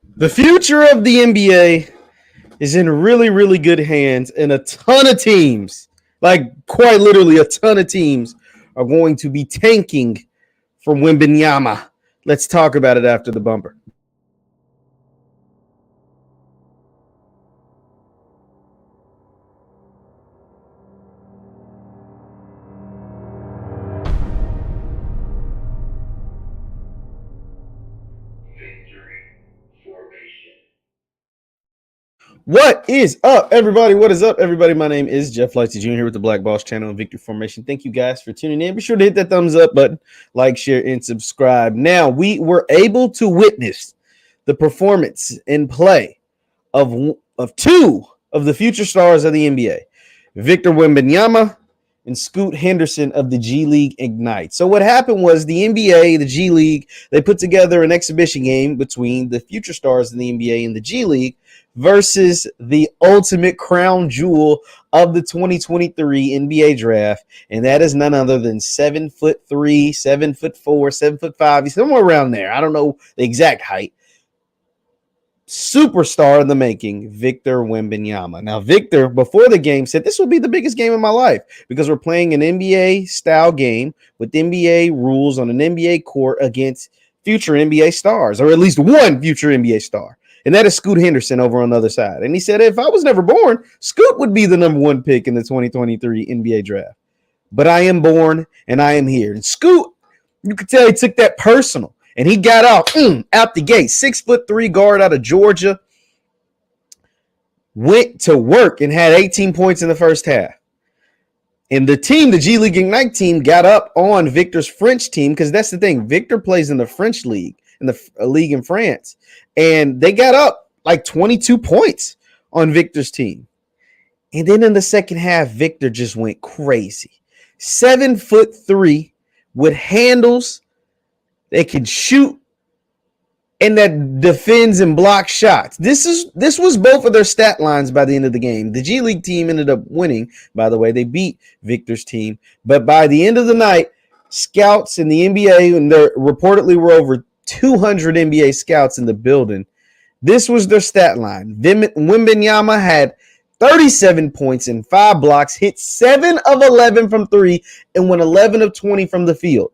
The future of the NBA is in really, really good hands, and a ton of teams, like quite literally a ton of teams, are going to be tanking for Wembanyama. Let's talk about it after the bumper. What is up, everybody? What is up, everybody? My name is JeffLightsyJr here with the Black Boss channel and Victory Formation. Thank you guys for tuning in. Be sure to hit that thumbs up button, like, share, and subscribe. Now, we were able to witness the performance and play of two of the future stars of the NBA, Victor Wembanyama and Scoot Henderson of the G League Ignite. So what happened was the NBA, the G League, they put together an exhibition game between the future stars in the NBA and the G League versus the ultimate crown jewel of the 2023 NBA draft, and that is none other than 7'3", 7'4", 7'5", somewhere around there. I don't know the exact height. Superstar in the making, Victor Wembanyama. Now, Victor, before the game, said this will be the biggest game of my life because we're playing an NBA-style game with NBA rules on an NBA court against future NBA stars, or at least one future NBA star. And that is Scoot Henderson over on the other side. And he said, if I was never born, Scoot would be the number one pick in the 2023 NBA draft. But I am born and I am here. And Scoot, you could tell he took that personal. And he got out the gate. 6'3" guard out of Georgia. Went to work and had 18 points in the first half. And the team, the G League Ignite team, got up on Victor's French team because that's the thing. Victor plays in the French league, in the league in France. And they got up like 22 points on Victor's team. And then in the second half, Victor just went crazy. 7'3" with handles. They can shoot and that defends and blocks shots. This was both of their stat lines by the end of the game. The G League team ended up winning, by the way. They beat Victor's team. But by the end of the night, scouts in the NBA, and there reportedly were over 200 NBA scouts in the building. This was their stat line. Wembanyama had 37 points and 5 blocks, hit 7 of 11 from 3, and went 11 of 20 from the field.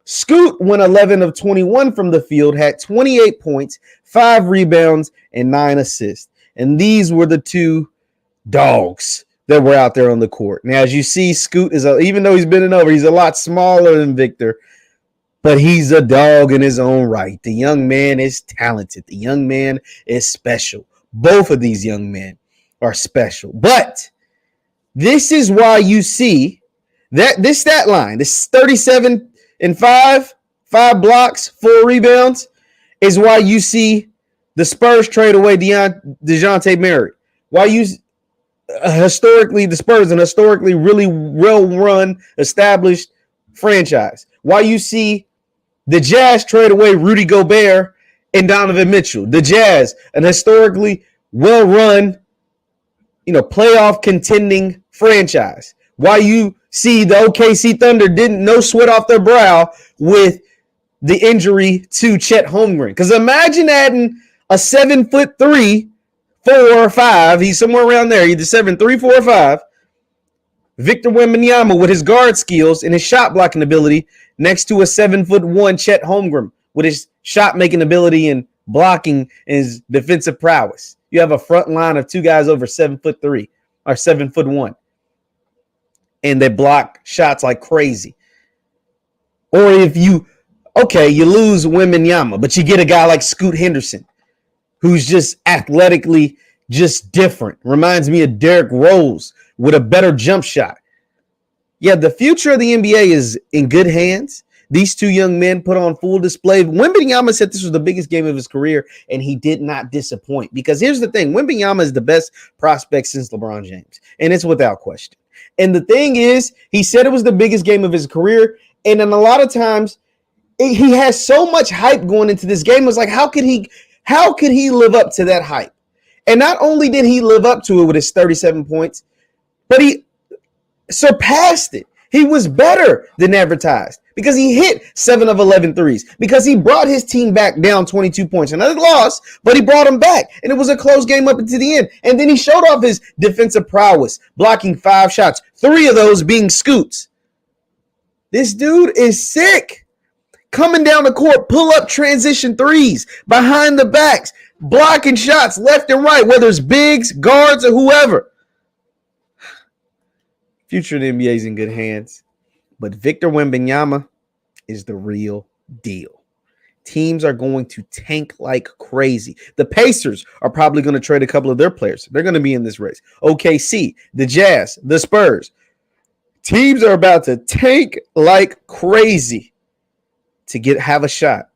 Scoot went 11 of 21 from the field, had 28 points, 5 rebounds, and 9 assists. And these were the two dogs that were out there on the court. Now, as you see, Scoot is, even though he's bending over, he's a lot smaller than Victor, but he's a dog in his own right. The young man is talented. The young man is special. Both of these young men are special. But this is why you see that this stat line, this 37 and 5 blocks, 4 rebounds, is why you see the Spurs trade away DeJounte Murray. Why you historically, the Spurs, an historically really well-run, established franchise. Why you see the Jazz trade away Rudy Gobert and Donovan Mitchell. The Jazz, an historically well-run, playoff contending franchise. Why you see the OKC Thunder didn't no sweat off their brow with the injury to Chet Holmgren. Because imagine adding a 7'3", 4 or 5. He's somewhere around there, either 7'3", 4 or 5. Victor Wembanyama with his guard skills and his shot blocking ability next to a 7'1" Chet Holmgren with his shot making ability and blocking and his defensive prowess. You have a front line of two guys over 7'3" or 7'1". And they block shots like crazy. Or if you lose Wembanyama, but you get a guy like Scoot Henderson, who's just athletically just different. Reminds me of Derrick Rose with a better jump shot. Yeah, the future of the NBA is in good hands. These two young men put on full display. Wembanyama said this was the biggest game of his career, and he did not disappoint. Because here's the thing. Wembanyama is the best prospect since LeBron James, and it's without question. And the thing is, he said it was the biggest game of his career, and then a lot of times, he has so much hype going into this game. It was like, how could he live up to that hype? And not only did he live up to it with his 37 points, but he surpassed it. He was better than advertised because he hit 7 of 11 threes, because he brought his team back down 22 points. Another loss, but he brought them back, and it was a close game up until the end. And then he showed off his defensive prowess, blocking 5 shots, 3 of those being scoots. This dude is sick. Coming down the court, pull up transition threes, behind the backs, blocking shots left and right, whether it's bigs, guards, or whoever. Future in the NBA is in good hands, but Victor Wembanyama is the real deal. Teams are going to tank like crazy. The Pacers are probably going to trade a couple of their players. They're going to be in this race. OKC, the Jazz, the Spurs. Teams are about to tank like crazy to have a shot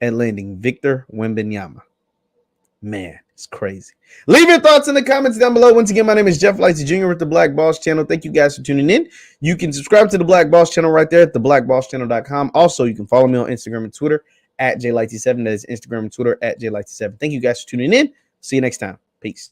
at landing Victor Wembanyama. Man, it's crazy. Leave your thoughts in the comments down below. Once again, my name is JeffLightsYJr with the Black Boss Channel. Thank you guys for tuning in. You can subscribe to the Black Boss Channel right there at theblackbosschannel.com. Also, you can follow me on Instagram and Twitter at JLightsy7. That is Instagram and Twitter at JLightsy7. Thank you guys for tuning in. See you next time. Peace.